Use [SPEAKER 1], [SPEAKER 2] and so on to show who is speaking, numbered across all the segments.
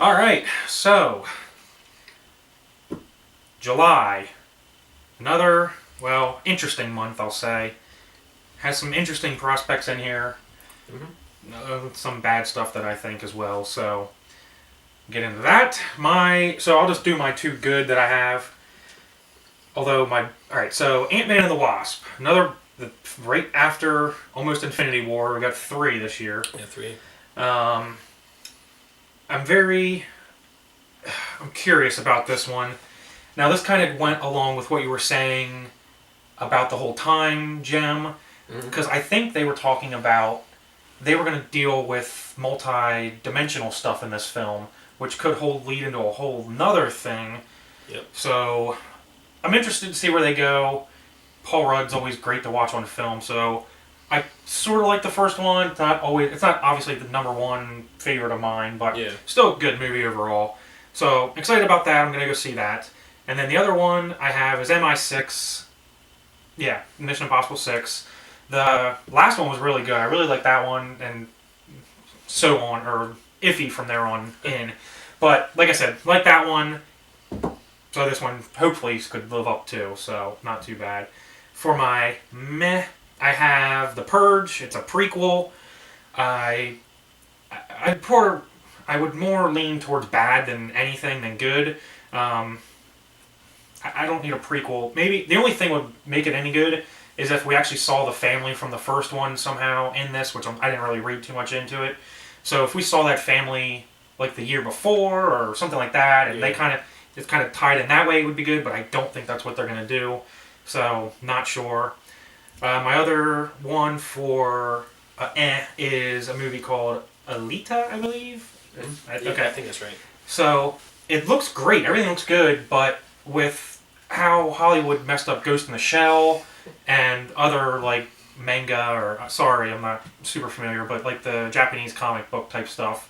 [SPEAKER 1] All right, so July, another interesting month, I'll say. Has some interesting prospects in here.
[SPEAKER 2] Mm-hmm.
[SPEAKER 1] Some bad stuff that I think as well. So get into that. I'll just do my two good that I have. Although all right, so Ant-Man and the Wasp, right after almost Infinity War. We got three this year.
[SPEAKER 2] Yeah, three.
[SPEAKER 1] Um, I'm very I'm curious about this one. Now, this kind of went along with what you were saying about the whole time gem,
[SPEAKER 2] Mm-hmm.
[SPEAKER 1] because I think they were talking about they were going to deal with multi-dimensional stuff in this film, which could lead into a whole nother thing.
[SPEAKER 2] Yep.
[SPEAKER 1] So I'm interested to see where they go. Paul Rudd's always great to watch on film, so I sort of like the first one. It's not obviously the number one favorite of mine, but
[SPEAKER 2] Yeah.
[SPEAKER 1] still a good movie overall. So excited about that. I'm gonna go see that. And then the other one I have is MI6. Yeah, Mission Impossible 6. The last one was really good. I really like that one, and so on, or iffy from there on in. But like I said, like that one. So this one hopefully could live up to. So not too bad. For my meh, I have The Purge. It's a prequel. I I poor I would more lean towards bad than anything than good. Um, I don't need a prequel. Maybe the only thing would make it any good is if we actually saw the family from the first one somehow in this, which I didn't really read too much into it. So if we saw that family like the year before or something like that, and
[SPEAKER 2] Yeah.
[SPEAKER 1] it's kind of tied in that way, it would be good. But I don't think that's what they're gonna do. So not sure. My other one for is a movie called Alita, I believe.
[SPEAKER 2] Yeah,
[SPEAKER 1] Okay,
[SPEAKER 2] I think that's right.
[SPEAKER 1] so it looks great. Everything looks good, but with how Hollywood messed up Ghost in the Shell and other like manga or sorry, I'm not super familiar, but like the Japanese comic book type stuff.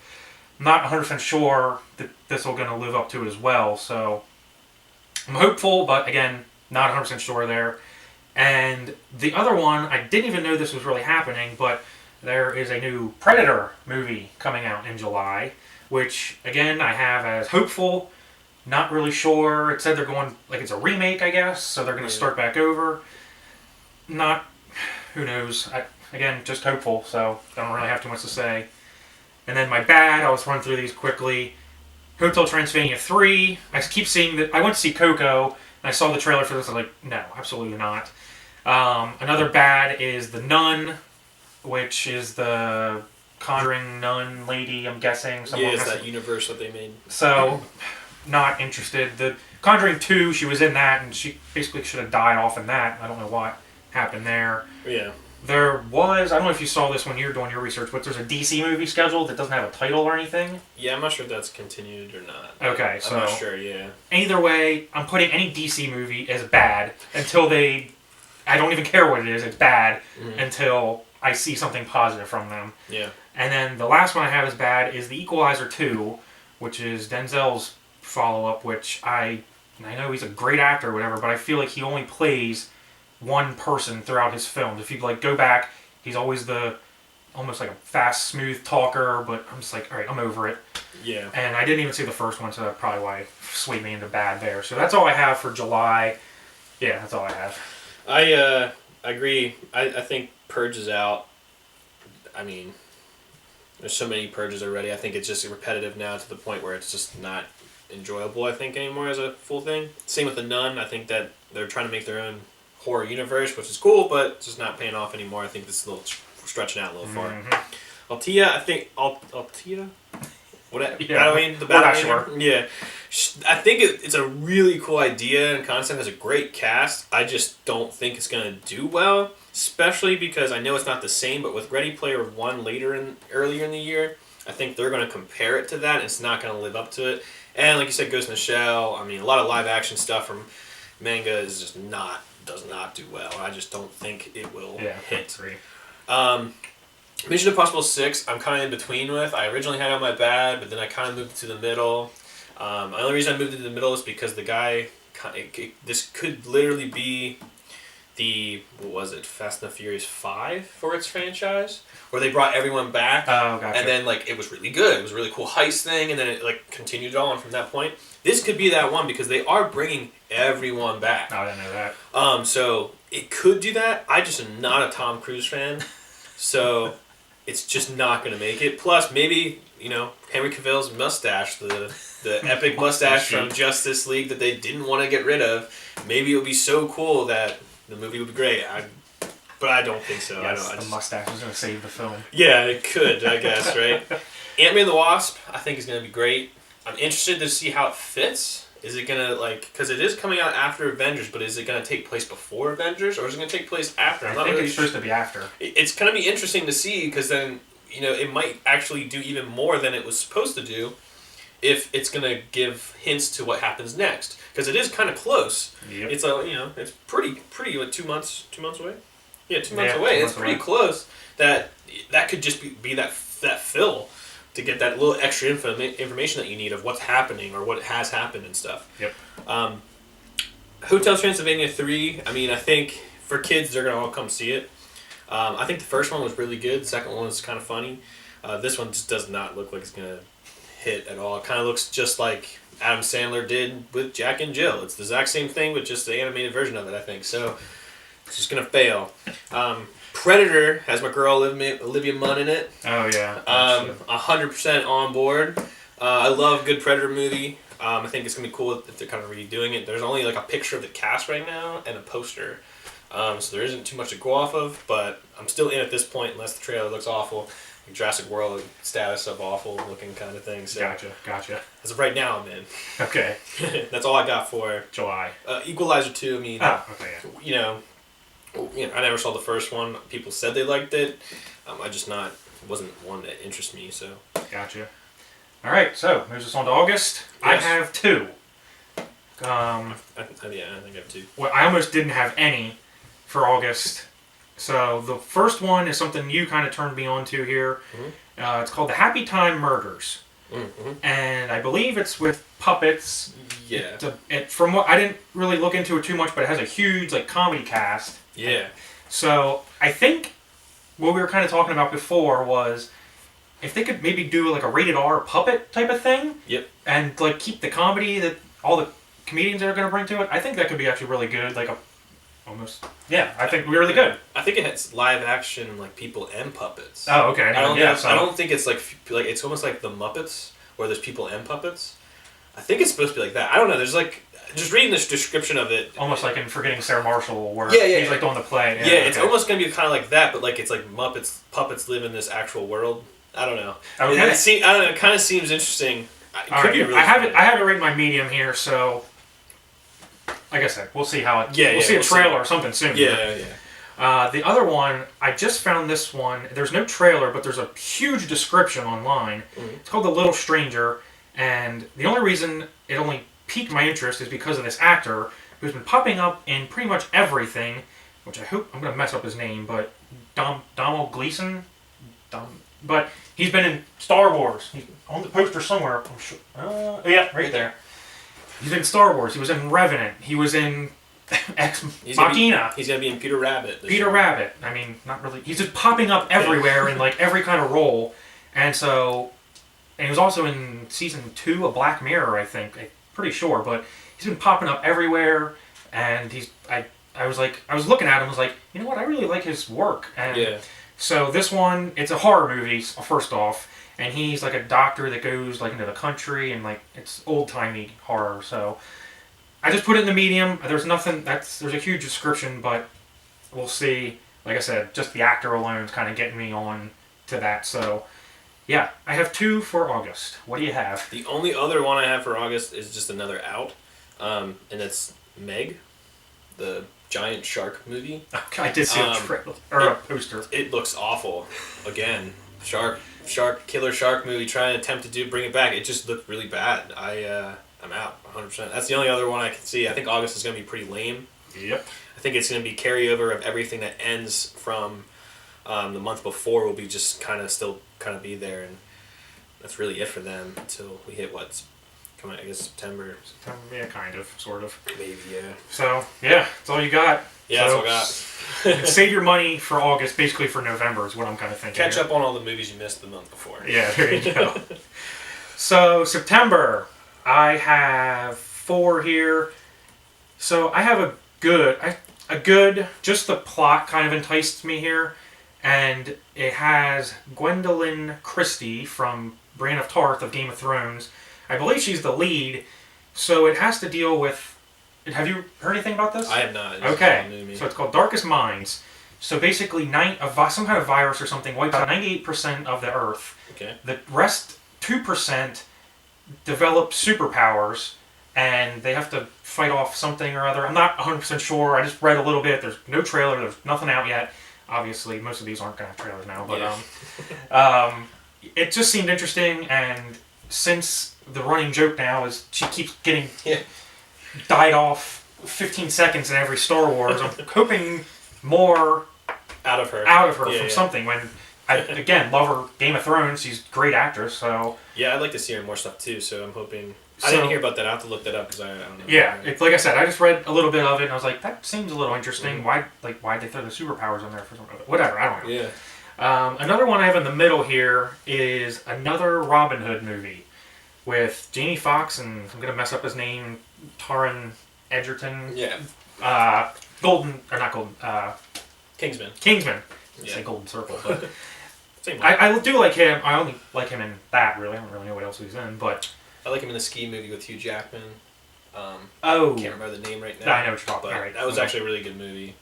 [SPEAKER 1] I'm not 100% sure that this will going to live up to it as well. So I'm hopeful, but again, not 100% sure there. And the other one, I didn't even know this was really happening, but there is a new Predator movie coming out in July, which again I have as hopeful. Not really sure. It said they're going like it's a remake, I guess, so they're going to
[SPEAKER 2] Yeah.
[SPEAKER 1] start back over. Not, who knows? Again, just hopeful, so don't really have too much to say. And then my bad, I'll just run through these quickly. Hotel Transylvania 3. I keep seeing that. I went to see Coco, and I saw the trailer for this. I was like, no, absolutely not. Another bad is The Nun, which is the Conjuring nun lady, I'm guessing.
[SPEAKER 2] Yeah,
[SPEAKER 1] Someone
[SPEAKER 2] it's
[SPEAKER 1] has
[SPEAKER 2] that universe that they made.
[SPEAKER 1] So, not interested. The Conjuring 2, she was in that, and she basically should have died off in that. I don't know what happened there.
[SPEAKER 2] Yeah.
[SPEAKER 1] I don't know if you saw this when you were doing your research, but there's a DC movie scheduled that doesn't have a title or anything.
[SPEAKER 2] Yeah, I'm not sure if that's continued or not.
[SPEAKER 1] Okay, so
[SPEAKER 2] I'm not sure, yeah.
[SPEAKER 1] either way, I'm putting any DC movie as bad until I don't even care what it is, it's bad
[SPEAKER 2] Mm-hmm.
[SPEAKER 1] until I see something positive from them.
[SPEAKER 2] Yeah.
[SPEAKER 1] And then the last one I have as bad is The Equalizer 2, which is Denzel's follow-up, which I know he's a great actor or whatever, but I feel like he only plays one person throughout his films. If you like go back, he's always the almost like a fast, smooth talker, but I'm just like, all right, I'm over it.
[SPEAKER 2] Yeah.
[SPEAKER 1] And I didn't even see the first one, so that's probably why it swayed me into bad there. So that's all I have for July. Yeah, that's all I have.
[SPEAKER 2] I agree. I think Purge is out. I mean, there's so many Purges already. I think it's just repetitive now to the point where it's just not enjoyable, I think, anymore as a full thing. Same with The Nun. I think that they're trying to make their own horror universe, which is cool, but it's just not paying off anymore. I think this is a little stretching out a little far.
[SPEAKER 1] Mm-hmm.
[SPEAKER 2] Altia, I think... Altia? What?
[SPEAKER 1] Yeah,
[SPEAKER 2] I mean, the
[SPEAKER 1] we're not
[SPEAKER 2] Batman.
[SPEAKER 1] sure.
[SPEAKER 2] Yeah. I think it's a really cool idea and concept. Has a great cast. I just don't think it's going to do well, especially because I know it's not the same, but with Ready Player One earlier in the year, I think they're going to compare it to that, and it's not going to live up to it. And like you said, Ghost in the Shell, I mean, a lot of live action stuff from manga is just does not do well. I just don't think it will hit. Mission Impossible 6, I'm kind of in between with. I originally had it on my bad, but then I kind of moved to the middle. The only reason I moved into the middle is because the guy... this could literally be what was it, Fast and the Furious 5 for its franchise, where they brought everyone back.
[SPEAKER 1] Oh, gotcha.
[SPEAKER 2] And then like it was really good. It was a really cool heist thing, and then it like continued on from that point. This could be that one because they are bringing everyone back.
[SPEAKER 1] Oh, I didn't know that.
[SPEAKER 2] So it could do that. I just am not a Tom Cruise fan, so it's just not going to make it. Plus, maybe Henry Cavill's mustache, the epic mustache from Justice League that they didn't want to get rid of. Maybe it would be so cool that the movie would be great. But I don't think so.
[SPEAKER 1] Yes, the mustache was going to save the film.
[SPEAKER 2] Yeah, it could, I guess, right? Ant-Man and the Wasp, I think is going to be great. I'm interested to see how it fits. Is it going to, because it is coming out after Avengers, but is it going to take place before Avengers, or is it going to take place after?
[SPEAKER 1] I think it's supposed to be after.
[SPEAKER 2] It's going to be interesting to see, because then, it might actually do even more than it was supposed to do if it's going to give hints to what happens next. Because it is kind of close.
[SPEAKER 1] Yep.
[SPEAKER 2] It's it's pretty, like 2 months away? Yeah, 2 months away. It's pretty close. That could just be that fill to get that little extra information that you need of what's happening or what has happened and stuff.
[SPEAKER 1] Yep.
[SPEAKER 2] Hotel Transylvania 3, I think for kids, they're going to all come see it. I think the first one was really good. The second one was kind of funny. This one just does not look like it's going to hit at all. It kind of looks just like Adam Sandler did with Jack and Jill. It's the exact same thing, but just the animated version of it, I think. So it's just going to fail. Predator has my girl Olivia Munn in it.
[SPEAKER 1] Oh, yeah.
[SPEAKER 2] 100% on board. I love a good Predator movie. I think it's going to be cool if they're kind of redoing it. There's only like a picture of the cast right now and a poster. So there isn't too much to go off of, but I'm still in at this point unless the trailer looks awful. Like Jurassic World status of awful looking kind of thing. So
[SPEAKER 1] Gotcha.
[SPEAKER 2] as of right now, I'm in.
[SPEAKER 1] Okay.
[SPEAKER 2] That's all I got for
[SPEAKER 1] July.
[SPEAKER 2] Equalizer 2, okay,
[SPEAKER 1] yeah.
[SPEAKER 2] I never saw the first one. People said they liked it. I just wasn't one that interests me, so.
[SPEAKER 1] Gotcha. All right, so moves us on to August.
[SPEAKER 2] Yes.
[SPEAKER 1] I have 2.
[SPEAKER 2] I think I have 2.
[SPEAKER 1] Well, I almost didn't have any for August. So the first one is something you kind of turned me on to here. Mm-hmm. It's called The Happy Time Murders. Mm-hmm. And I believe it's with puppets.
[SPEAKER 2] Yeah.
[SPEAKER 1] From what I didn't really look into it too much, but it has a huge comedy cast.
[SPEAKER 2] Yeah.
[SPEAKER 1] So I think what we were kind of talking about before was if they could maybe do a rated R puppet type of thing.
[SPEAKER 2] Yep.
[SPEAKER 1] And keep the comedy that all the comedians are going to bring to it. I think that could be actually really good. I think really good.
[SPEAKER 2] I think it has live action people and puppets.
[SPEAKER 1] Oh, okay.
[SPEAKER 2] I don't think it's like it's almost like the Muppets where there's people and puppets. I think it's supposed to be like that. I don't know. There's just reading this description of it.
[SPEAKER 1] Almost like in Forgetting Sarah Marshall, where
[SPEAKER 2] he's
[SPEAKER 1] doing the play.
[SPEAKER 2] Yeah, it's almost gonna be kind of like that, but it's like puppets live in this actual world. I don't know.
[SPEAKER 1] Okay.
[SPEAKER 2] I don't know. It kind of seems interesting. It could be really
[SPEAKER 1] I have it rated my medium here, so like I said, we'll see how it. We'll see a trailer or something soon.
[SPEAKER 2] Yeah.
[SPEAKER 1] The other one, I just found this one. There's no trailer, but there's a huge description online. Mm-hmm. It's called The Little Stranger, and the only reason it only piqued my interest is because of this actor who's been popping up in pretty much everything, which I hope I'm going to mess up his name, but Donald Gleason? But he's been in Star Wars. He's on the poster somewhere. I'm sure. Right there. He's been in Star Wars. He was in Revenant. He was in Ex Machina.
[SPEAKER 2] He's going to be in Peter Rabbit.
[SPEAKER 1] Rabbit. I mean, not really. He's just popping up everywhere in every kind of role. And he was also in season 2 of Black Mirror, I think. I'm pretty sure. But he's been popping up everywhere. And I was looking at him, I was like, you know what? I really like his work. And so this one, it's a horror movie, first off. And he's a doctor that goes into the country and it's old-timey horror. So I just put it in the medium. There's nothing there's a huge description, but we'll see. Like I said, just the actor alone is kind of getting me on to that. So yeah, I have 2 for August. What do you have?
[SPEAKER 2] The only other one I have for August is just another out, and it's Meg, the giant shark movie.
[SPEAKER 1] I did see a trailer or a poster.
[SPEAKER 2] It looks awful. Again, killer shark movie trying to attempt to bring it back. It just looked really bad. I'm out 100%. That's the only other one I can see. I think August is going to be pretty lame.
[SPEAKER 1] Yep.
[SPEAKER 2] I think it's going to be carryover of everything that ends from the month before will be just still be there, and that's really it for them until we hit come out, I guess, September.
[SPEAKER 1] Yeah, kind of, sort of.
[SPEAKER 2] Maybe, yeah.
[SPEAKER 1] So, yeah, that's all you got.
[SPEAKER 2] Yeah,
[SPEAKER 1] so,
[SPEAKER 2] that's all I got.
[SPEAKER 1] Save your money for August, basically for November is what I'm kind of thinking.
[SPEAKER 2] Catch up on all the movies you missed the month before.
[SPEAKER 1] Yeah, there you go. So, September, I have 4 here. So, I have a good, just the plot kind of enticed me here. And it has Gwendolyn Christie from Brienne of Tarth of Game of Thrones. I believe she's the lead. So, it has to deal with... Have you heard anything about this?
[SPEAKER 2] I have not.
[SPEAKER 1] Okay, so it's called Darkest Minds. So basically, some kind of virus or something wipes out 98% of the Earth.
[SPEAKER 2] Okay.
[SPEAKER 1] The rest, 2%, develop superpowers, and they have to fight off something or other. I'm not 100% sure. I just read a little bit. There's no trailer. There's nothing out yet. Obviously, most of these aren't going to have trailers now. But
[SPEAKER 2] yeah.
[SPEAKER 1] It just seemed interesting, and since the running joke now is she keeps getting...
[SPEAKER 2] Yeah.
[SPEAKER 1] died off 15 seconds in every Star Wars. I'm hoping more
[SPEAKER 2] out of her
[SPEAKER 1] from something. When I again love her Game of Thrones, she's a great actress. So
[SPEAKER 2] yeah, I'd like to see her in more stuff too. So I'm hoping. I didn't hear about that. I have to look that up because I don't know.
[SPEAKER 1] Yeah, like I said, I just read a little bit of it and I was like, that seems a little interesting. Mm-hmm. Why'd they throw the superpowers in there for something? Whatever, I don't know.
[SPEAKER 2] Yeah.
[SPEAKER 1] Another one I have in the middle here is another Robin Hood movie with Jamie Foxx and I'm gonna mess up his name. Taron Egerton.
[SPEAKER 2] Yeah.
[SPEAKER 1] Kingsman.
[SPEAKER 2] Yeah.
[SPEAKER 1] Say Golden Circle, but
[SPEAKER 2] Same
[SPEAKER 1] I do like him. I only like him in that, really. I don't really know what else he's in, but...
[SPEAKER 2] I like him in the ski movie with Hugh Jackman.
[SPEAKER 1] Can't
[SPEAKER 2] remember the name right now.
[SPEAKER 1] I know what you're talking about. Right.
[SPEAKER 2] That was actually a really good movie.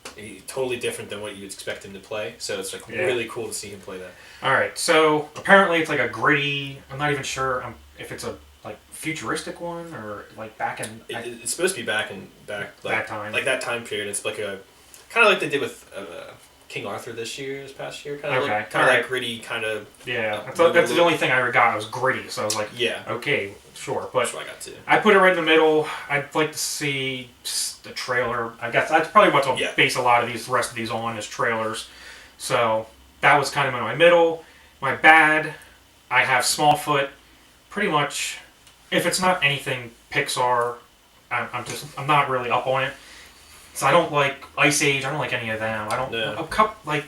[SPEAKER 2] Totally different than what you'd expect him to play, so it's like really cool to see him play that.
[SPEAKER 1] Alright, so apparently it's like a gritty... I'm not even sure if it's a futuristic one or like back in...
[SPEAKER 2] It's supposed to be back
[SPEAKER 1] that time.
[SPEAKER 2] Like that time period. It's like a... Kind of like they did with King Arthur this past year. Kind of that gritty kind of...
[SPEAKER 1] Yeah, that's the only thing I got was gritty, so I was like,
[SPEAKER 2] yeah,
[SPEAKER 1] okay, sure. But
[SPEAKER 2] that's what I got too.
[SPEAKER 1] I put it right in the middle. I'd like to see the trailer. I guess that's probably what I'll base a lot of the rest of these on is trailers. So that was kind of in my middle. My bad, I have Smallfoot. Pretty much, if it's not anything Pixar, I'm not really up on it. So I don't like Ice Age. I don't like any of them. I don't.
[SPEAKER 2] No.
[SPEAKER 1] A couple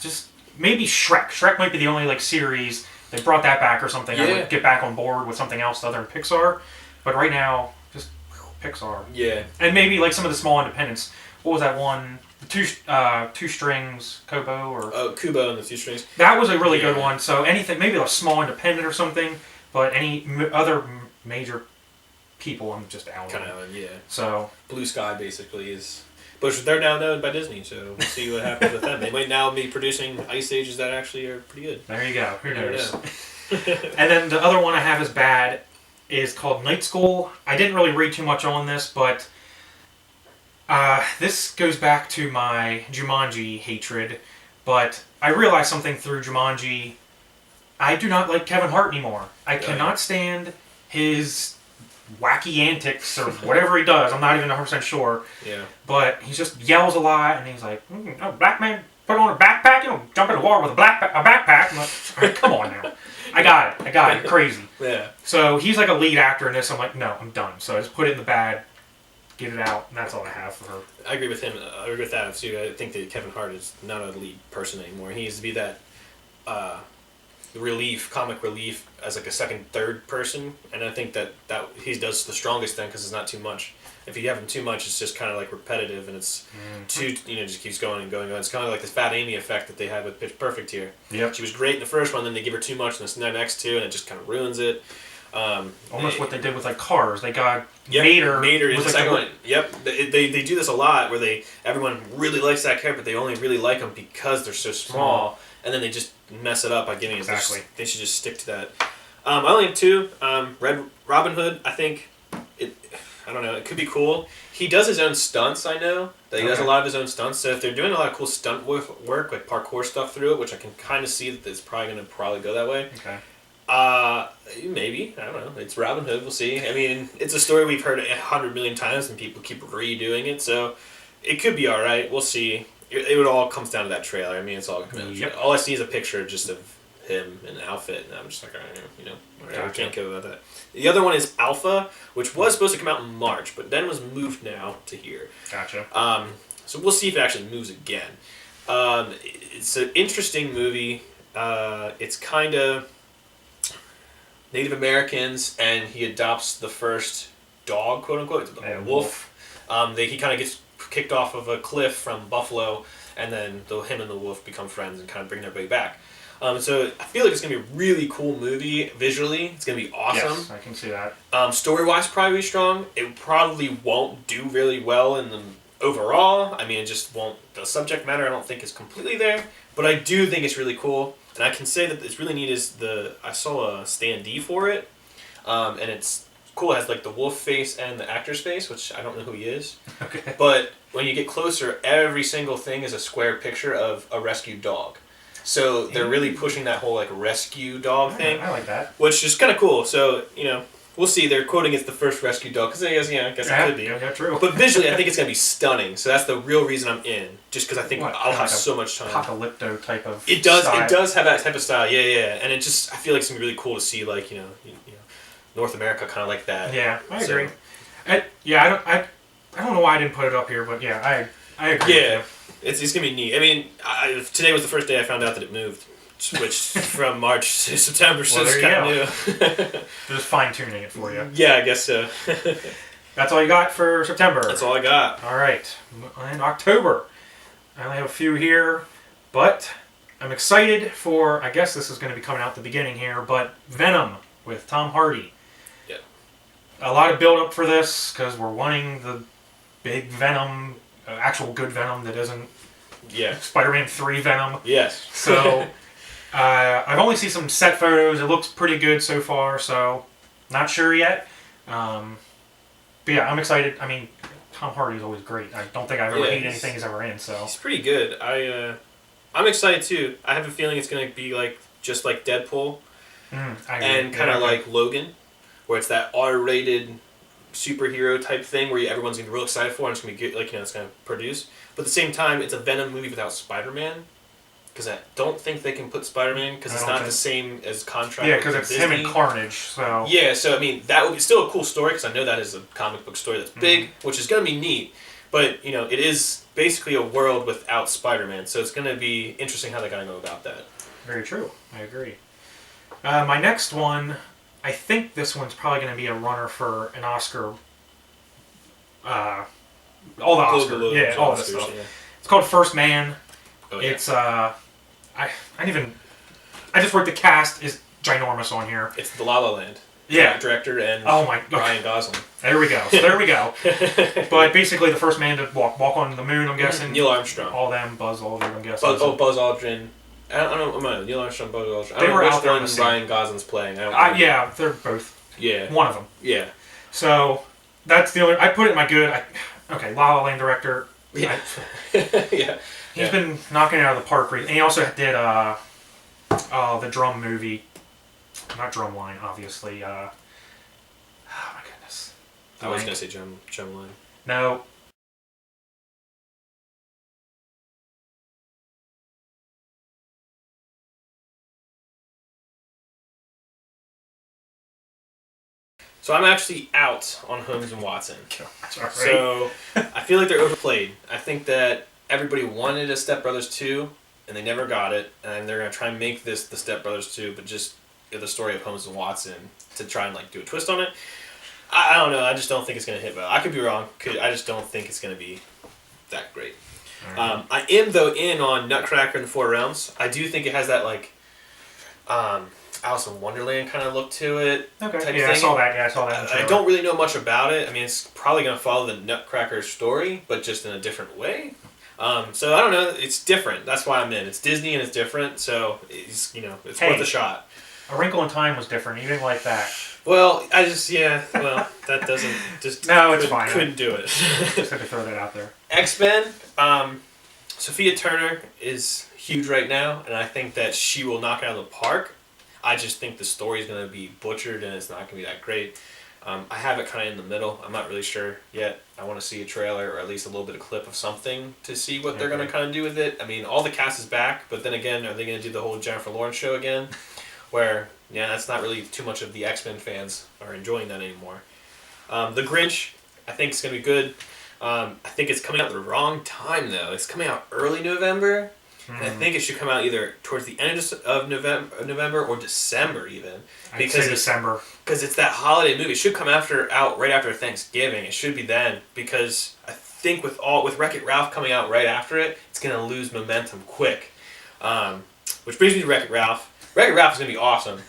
[SPEAKER 1] just maybe Shrek. Shrek might be the only series they brought that back or something.
[SPEAKER 2] Yeah.
[SPEAKER 1] I would get back on board with something else other than Pixar. But right now, just Pixar.
[SPEAKER 2] Yeah.
[SPEAKER 1] And maybe some of the small independents. What was that one? Two strings, Kobo or...
[SPEAKER 2] Oh, Kubo and the 2 strings.
[SPEAKER 1] That was a really good one. So anything, maybe a small independent or something, but any other major people, I'm just out.
[SPEAKER 2] Kind of, yeah.
[SPEAKER 1] So...
[SPEAKER 2] Blue Sky basically is... But they're now owned by Disney, so we'll see what happens with them. They might now be producing Ice Ages that actually are pretty good.
[SPEAKER 1] There you go. Who knows? And then the other one I have is bad is called Night School. I didn't really read too much on this, but... this goes back to my Jumanji hatred, but I realized something through Jumanji. I do not like Kevin Hart anymore. I cannot stand his wacky antics or whatever he does. I'm not even 100% sure.
[SPEAKER 2] Yeah.
[SPEAKER 1] But he just yells a lot, and he's like, "Oh, black man, put on a backpack, jump in the water with a backpack." I'm like, all right, come on now. I got it. You're crazy.
[SPEAKER 2] Yeah.
[SPEAKER 1] So he's like a lead actor in this. I'm like, no, I'm done. So I just put it in the bad. Get it out, and that's all I have for her.
[SPEAKER 2] I agree with him. I agree with that too. I think that Kevin Hart is not a lead person anymore. He needs to be that comic relief as a second, third person, and I think that he does the strongest then because it's not too much. If you have him too much, it's just kind of repetitive, and it's too just keeps going and going. It's kind of like the Fat Amy effect that they had with Pitch Perfect here.
[SPEAKER 1] Yep.
[SPEAKER 2] She was great in the first one, then they give her too much in the next two, and it just kind of ruins it.
[SPEAKER 1] Almost what they did with Cars. They got
[SPEAKER 2] Mater is the second one. Yep, they do this a lot where everyone really likes that character, but they only really like them because they're so small, and then they just mess it up by giving it. They should just stick to that. I only have 2. Red Robin Hood. I think I don't know. It could be cool. He does his own stunts. I know that he does a lot of his own stunts. So if they're doing a lot of cool stunt work, like parkour stuff through it, which I can kind of see that it's probably going to go that way.
[SPEAKER 1] Okay.
[SPEAKER 2] Maybe. I don't know. It's Robin Hood. We'll see. I mean, it's a story we've heard 100 million times, and people keep redoing it. So it could be all right. We'll see. It all comes down to that trailer. I mean, it's all. All I see is a picture just of him in an outfit, and I'm just like, whatever,
[SPEAKER 1] Gotcha.
[SPEAKER 2] can't go about that. The other one is Alpha, which was supposed to come out in March, but then was moved now to here.
[SPEAKER 1] Gotcha.
[SPEAKER 2] So we'll see if it actually moves again. It's an interesting movie. It's kind of Native Americans, and he adopts the first dog, quote unquote, a wolf. He kind of gets kicked off of a cliff from Buffalo, and then him and the wolf become friends and kind of bring their buddy back. So I feel like it's going to be a really cool movie visually. It's going to be awesome.
[SPEAKER 1] Yes, I can see that.
[SPEAKER 2] Story-wise, probably strong. It probably won't do really well in the overall. I mean, it just won't. The subject matter, I don't think, is completely there. But I do think it's really cool. And I can say that it's really neat is I saw a standee for it. And it's cool. It has like the wolf face and the actor's face, which I don't know who he is.
[SPEAKER 1] Okay.
[SPEAKER 2] But when you get closer, every single thing is a square picture of a rescued dog. So they're really pushing that whole like rescue dog thing.
[SPEAKER 1] I like that.
[SPEAKER 2] Which is kind of cool. So, we'll see. They're quoting it's the first rescue dog. Because I guess it could be.
[SPEAKER 1] Yeah, true.
[SPEAKER 2] But visually, I think it's going to be stunning. So that's the real reason I'm in. Just because I think I'll have so much time.
[SPEAKER 1] Apocalypto type of
[SPEAKER 2] It does.
[SPEAKER 1] style.
[SPEAKER 2] It does have that type of style. Yeah. And I feel like it's going to be really cool to see, like, North America kind of like that.
[SPEAKER 1] Yeah, I agree. I don't know why I didn't put it up here, but yeah, I agree.
[SPEAKER 2] Yeah.
[SPEAKER 1] With you.
[SPEAKER 2] It's going to be neat. I mean, today was the first day I found out that it moved. Switched from March to September, so it's kind of new.
[SPEAKER 1] They're just fine tuning it for you.
[SPEAKER 2] Yeah, I guess so.
[SPEAKER 1] That's all you got for September.
[SPEAKER 2] That's all I got.
[SPEAKER 1] All right, and October. I only have a few here, but I'm excited for. I guess this is going to be coming out at the beginning here, but Venom with Tom Hardy.
[SPEAKER 2] Yeah.
[SPEAKER 1] A lot of build up for this because we're wanting the big Venom, actual good Venom that isn't.
[SPEAKER 2] Yeah.
[SPEAKER 1] Spider-Man 3 Venom.
[SPEAKER 2] Yes.
[SPEAKER 1] So. I've only seen some set photos. It looks pretty good so far, so not sure yet. But yeah, I'm excited. I mean, Tom Hardy is always great. I don't think I've ever hated anything he's ever in. So
[SPEAKER 2] he's pretty good. I'm excited too. I have a feeling it's going to be just like Deadpool, and kind of like Logan, where it's that R-rated superhero type thing where everyone's going to be real excited for, and it's going to be good. It's going to produce. But at the same time, it's a Venom movie without Spider-Man. Because I don't think they can put Spider-Man because it's not the same as contract.
[SPEAKER 1] Yeah, because it's
[SPEAKER 2] Disney.
[SPEAKER 1] him and Carnage. So
[SPEAKER 2] yeah, so I mean that would be still a cool story because I know that is a comic book story that's big, which is going to be neat. But it is basically a world without Spider-Man, so it's going to be interesting how they're going to go about that.
[SPEAKER 1] Very true. I agree. My next one, I think this one's probably going to be a runner for an Oscar. All the Oscars, yeah, all this stuff. Yeah. It's called First Man. Oh, yeah. It's I just wrote the cast is ginormous on here.
[SPEAKER 2] It's the La La Land.
[SPEAKER 1] Yeah.
[SPEAKER 2] Director and Ryan Gosling.
[SPEAKER 1] There we go. But basically the first man to walk on the moon, I'm guessing.
[SPEAKER 2] Neil Armstrong.
[SPEAKER 1] All them, Buzz Aldrin, I'm guessing.
[SPEAKER 2] Buzz Aldrin. I don't know. Neil Armstrong, Buzz Aldrin. I
[SPEAKER 1] they
[SPEAKER 2] don't
[SPEAKER 1] were
[SPEAKER 2] know
[SPEAKER 1] out there on
[SPEAKER 2] which
[SPEAKER 1] the
[SPEAKER 2] one Ryan Gosling's playing.
[SPEAKER 1] Yeah, they're both.
[SPEAKER 2] Yeah.
[SPEAKER 1] One of them.
[SPEAKER 2] Yeah.
[SPEAKER 1] So that's the only. I put it in my good. Okay, La La Land director.
[SPEAKER 2] Yeah. Yeah.
[SPEAKER 1] He's been knocking it out of the park. And he also did the drum movie. Not Drumline, obviously. Oh my goodness.
[SPEAKER 2] I was going to say Drumline.
[SPEAKER 1] No.
[SPEAKER 2] So I'm actually out on Holmes and Watson.
[SPEAKER 1] Right.
[SPEAKER 2] So I feel like they're overplayed. I think that everybody wanted a Step Brothers 2, and they never got it. And they're going to try and make this the Step Brothers 2, but just the story of Holmes and Watson to try and do a twist on it. I don't know. I just don't think it's going to hit well. I could be wrong. I just don't think it's going to be that great. Right. I am, though, in on Nutcracker and the Four Realms. I do think it has that, Alice in Wonderland kind of look to it.
[SPEAKER 1] Okay.
[SPEAKER 2] Type
[SPEAKER 1] yeah,
[SPEAKER 2] thing.
[SPEAKER 1] I saw that.
[SPEAKER 2] I don't really know much about it. I mean, it's probably going to follow the Nutcracker story, but just in a different way. So I don't know. It's different. That's why I'm in. It's Disney and it's different, so it's worth a shot.
[SPEAKER 1] A Wrinkle in Time was different. You didn't like that.
[SPEAKER 2] Well, that doesn't just
[SPEAKER 1] no, it's fine.
[SPEAKER 2] Couldn't do it.
[SPEAKER 1] Just had to throw that out there.
[SPEAKER 2] XMen. Sophia Turner is huge right now, and I think that she will knock it out of the park. I just think the story is going to be butchered and it's not going to be that great. I have it kind of in the middle. I'm not really sure yet. I want to see a trailer or at least a little bit of clip of something to see what they're going to kind of do with it. I mean, all the cast is back, but then again, are they going to do the whole Jennifer Lawrence show again? Where, yeah, that's not really too much of the X-Men fans are enjoying that anymore. The Grinch, I think it's going to be good. I think it's coming out at the wrong time, though. It's coming out early November. And I think it should come out either towards the end of November or December even.
[SPEAKER 1] I'd say December.
[SPEAKER 2] Because it's that holiday movie. It should come out right after Thanksgiving. It should be then. Because I think with WreckIt Ralph coming out right after it, it's going to lose momentum quick. Which brings me to WreckIt Ralph. WreckIt Ralph is going to be awesome.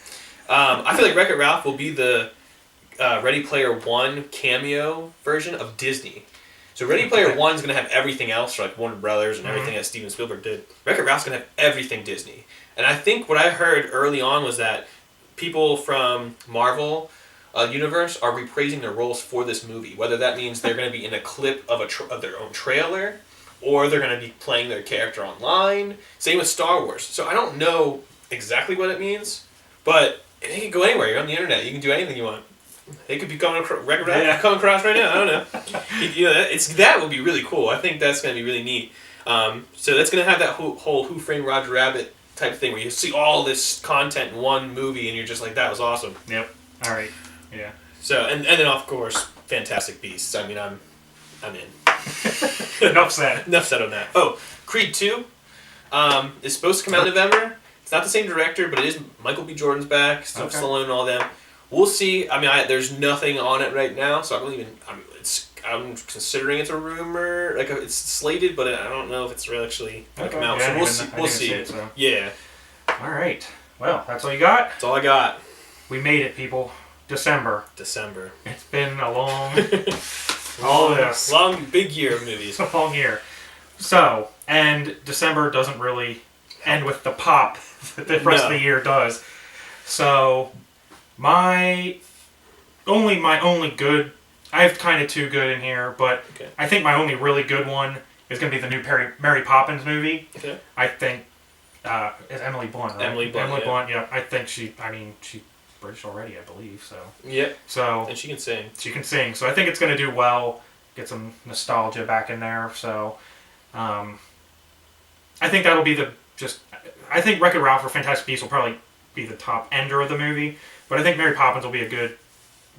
[SPEAKER 2] I feel like WreckIt Ralph will be the Ready Player One cameo version of Disney. So Ready Player One is going to have everything else, like Warner Brothers and everything that Steven Spielberg did. WreckIt Ralph's going to have everything Disney. And I think what I heard early on was that people from Marvel Universe are reprising their roles for this movie. Whether that means they're going to be in a clip of their own trailer, or they're going to be playing their character online. Same with Star Wars. So I don't know exactly what it means, but it can go anywhere. You're on the internet. You can do anything you want. They could be coming across right now. I don't know. That would be really cool. I think that's going to be really neat. So that's going to have that whole Who Framed Roger Rabbit type thing where you see all this content in one movie and you're just like, that was awesome.
[SPEAKER 1] Yep. All right. Yeah.
[SPEAKER 2] So and then of course Fantastic Beasts. I mean I'm in.
[SPEAKER 1] Enough said.
[SPEAKER 2] Enough said on that. Oh, Creed 2 is supposed to come out in November. It's not the same director, but it is Michael B. Jordan's back. Still Stallone and all them. We'll see. I mean, there's nothing on it right now, so I don't even. I'm considering it's a rumor, like it's slated, but I don't know if it's really actually gonna come out.
[SPEAKER 1] Yeah,
[SPEAKER 2] so we'll see.
[SPEAKER 1] It, so.
[SPEAKER 2] Yeah.
[SPEAKER 1] All right. Well, that's all you got.
[SPEAKER 2] That's all I got.
[SPEAKER 1] We made it, people. December.
[SPEAKER 2] It's
[SPEAKER 1] been a long,
[SPEAKER 2] long big year of movies.
[SPEAKER 1] A long year. So, and December doesn't really end with the pop that the rest of the year does. So. My only good, I have kind of two good in here, but I think my only really good one is going to be the new Mary Poppins movie. Okay. I think, it's Emily Blunt, right? Emily Blunt, yeah. I think she's British already, I believe, so.
[SPEAKER 2] Yeah.
[SPEAKER 1] So.
[SPEAKER 2] And she can sing. So
[SPEAKER 1] I think it's going to do well, get some nostalgia back in there, so. I think that'll be I think WreckIt Ralph or Fantastic Beasts will probably be the top ender of the movie. But I think Mary Poppins will be a good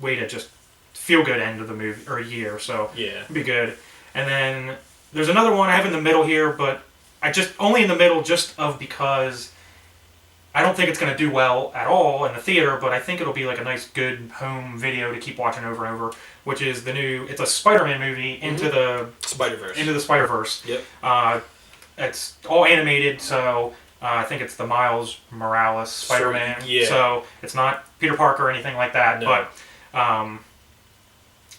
[SPEAKER 1] way to just feel good end of the movie or a year, so it'll be good. And then there's another one I have in the middle here, but I just only in the middle because I don't think it's going to do well at all in the theater, but I think it'll be like a nice good home video to keep watching over and over, which is it's a Spider-Man movie Into the Spider-Verse.
[SPEAKER 2] Yep.
[SPEAKER 1] It's all animated, so I think it's the Miles Morales Spider-Man. So it's not Peter Parker or anything like that. No. But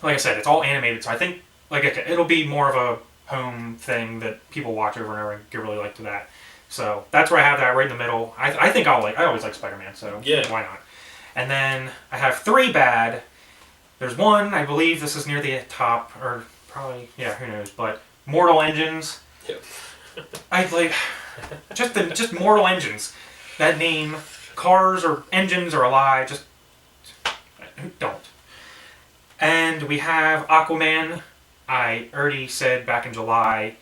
[SPEAKER 1] like I said, it's all animated. So I think it'll be more of a home thing that people watch over and over and get really like to that. So that's where I have that right in the middle. I think I always like Spider-Man. So why not? And then I have three bad. There's one, I believe this is near the top, or probably, who knows. But Mortal Engines.
[SPEAKER 2] Yep.
[SPEAKER 1] Just Mortal Engines. That name, cars or engines or a lie, just don't. And we have Aquaman. I already said back in July,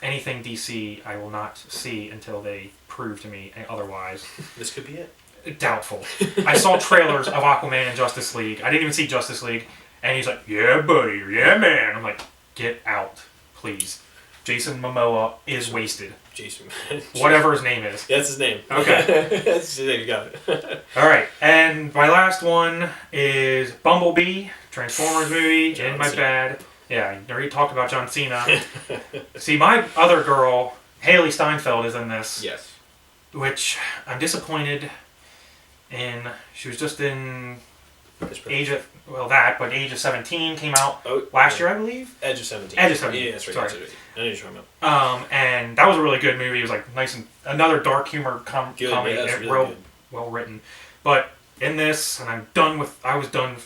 [SPEAKER 1] anything DC I will not see until they prove to me otherwise.
[SPEAKER 2] This could be it.
[SPEAKER 1] Doubtful. I saw trailers of Aquaman and Justice League. I didn't even see Justice League. And he's like, yeah, buddy, yeah, man. I'm like, get out, please. Jason Momoa is wasted.
[SPEAKER 2] Jason.
[SPEAKER 1] Whatever his name is.
[SPEAKER 2] Yeah, that's his name.
[SPEAKER 1] Okay.
[SPEAKER 2] That's his name, you got it.
[SPEAKER 1] Alright, and my last one is Bumblebee, Transformers movie, in my bad. Yeah, I already talked about John Cena. See, my other girl, Haley Steinfeld, is in this.
[SPEAKER 2] Yes.
[SPEAKER 1] Which I'm disappointed in. She was just in Age of 17 came out last year, I believe.
[SPEAKER 2] Edge of 17.
[SPEAKER 1] Edge of 17.
[SPEAKER 2] Yeah, that's right.
[SPEAKER 1] Sorry.
[SPEAKER 2] I know what you're talking about.
[SPEAKER 1] And that was a really good movie. It was like nice and another dark humor comedy,
[SPEAKER 2] really
[SPEAKER 1] well written. But in this, and I was done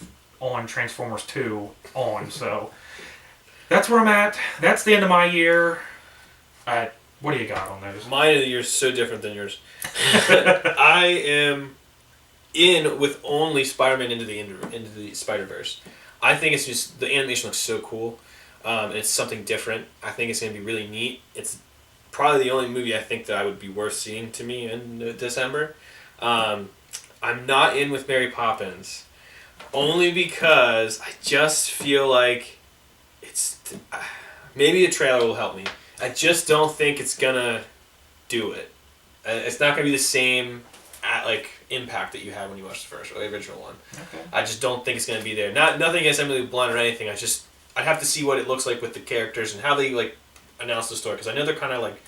[SPEAKER 1] on Transformers 2 so that's where I'm at. That's the end of my year. What do you got on those?
[SPEAKER 2] Mine of the year is so different than yours. I am in with only Spider-Man into the Spider-Verse. I think it's just the animation looks so cool. It's something different. I think it's gonna be really neat. It's probably the only movie I think that I would be worth seeing to me in December. I'm not in with Mary Poppins, only because I just feel like it's maybe a trailer will help me. I just don't think it's gonna do it. It's not gonna be the same impact that you had when you watched the first or the original one.
[SPEAKER 1] Okay.
[SPEAKER 2] I just don't think it's gonna be there. Nothing against Emily Blunt or anything. I'd have to see what it looks like with the characters and how they announce the story, because I know they're kind of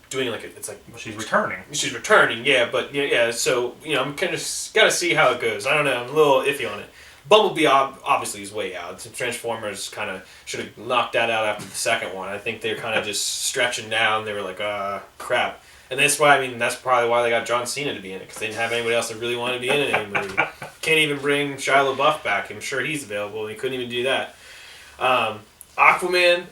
[SPEAKER 2] doing it's like
[SPEAKER 1] Well, she's returning.
[SPEAKER 2] She's returning, yeah, but yeah. So I'm kind of gotta see how it goes. I don't know. I'm a little iffy on it. Bumblebee obviously is way out. Transformers kind of should have knocked that out after the second one. I think they're kind of just stretching down. They were like, crap. And that's why, that's probably why they got John Cena to be in it, because they didn't have anybody else that really wanted to be in any movie. Can't even bring Shia LaBeouf back. I'm sure he's available, and he couldn't even do that. Aquaman.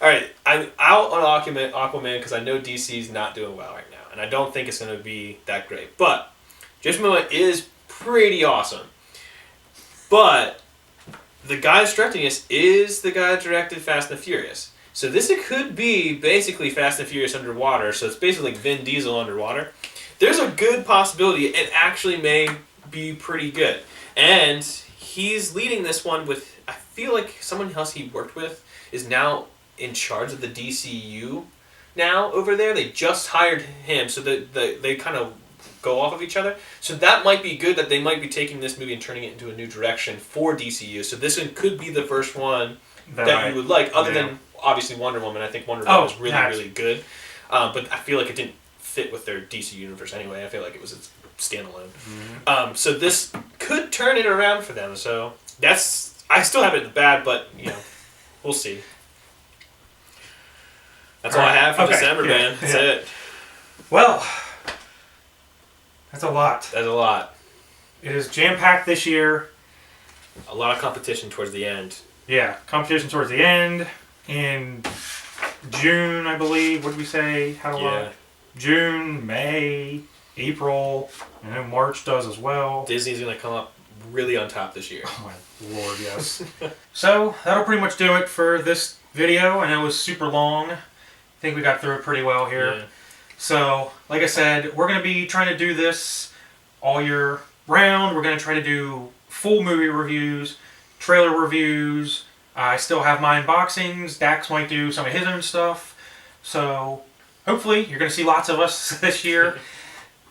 [SPEAKER 2] All right, I'm out on Aquaman because I know DC's not doing well right now, and I don't think it's going to be that great. But Jason Momoa is pretty awesome. But the guy that's directing this is the guy that directed Fast and the Furious. So it could be basically Fast and Furious underwater. So it's basically like Vin Diesel underwater. There's a good possibility it actually may be pretty good. And he's leading this one with, I feel like someone else he worked with is now in charge of the DCU now over there. They just hired him, so they kind of go off of each other. So that might be good, that they might be taking this movie and turning it into a new direction for DCU. So this one could be the first one that you would like, other than obviously Wonder Woman. I think Wonder Woman was really good. But I feel like it didn't fit with their DC universe anyway. I feel like it was its standalone. Mm-hmm. So this could turn it around for them. So I still have it in the bad, but we'll see. That's all I have for December, man. That's it.
[SPEAKER 1] Well, that's a lot.
[SPEAKER 2] That's a lot.
[SPEAKER 1] It is jam-packed this year.
[SPEAKER 2] A lot of competition towards the end.
[SPEAKER 1] Yeah, competition towards the end. In June, I believe. What did we say? How long? June, May, April, and then March does as well.
[SPEAKER 2] Disney's going to come up really on top this year.
[SPEAKER 1] Oh my lord, yes. So, that'll pretty much do it for this video. I know it was super long. I think we got through it pretty well here. Yeah. So, like I said, we're going to be trying to do this all year round. We're going to try to do full movie reviews, trailer reviews. I still have my unboxings. Dax might do some of his own stuff. So, hopefully, you're going to see lots of us this year.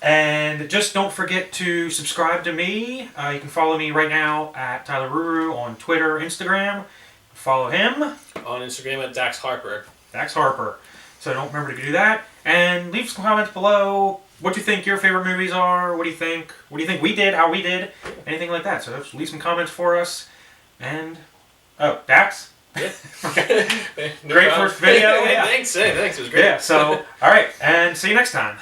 [SPEAKER 1] And just don't forget to subscribe to me. You can follow me right now at Tyler Ruru on Twitter, Instagram. Follow him
[SPEAKER 2] on Instagram at Dax Harper.
[SPEAKER 1] Dax Harper. So don't remember to do that. And leave some comments below. What do you think your favorite movies are? What do you think? What do you think we did? How we did? Anything like that. So just leave some comments for us. And Dax.
[SPEAKER 2] Yeah.
[SPEAKER 1] Great first video.
[SPEAKER 2] Thanks. It was great.
[SPEAKER 1] Yeah. So all right, and see you next time.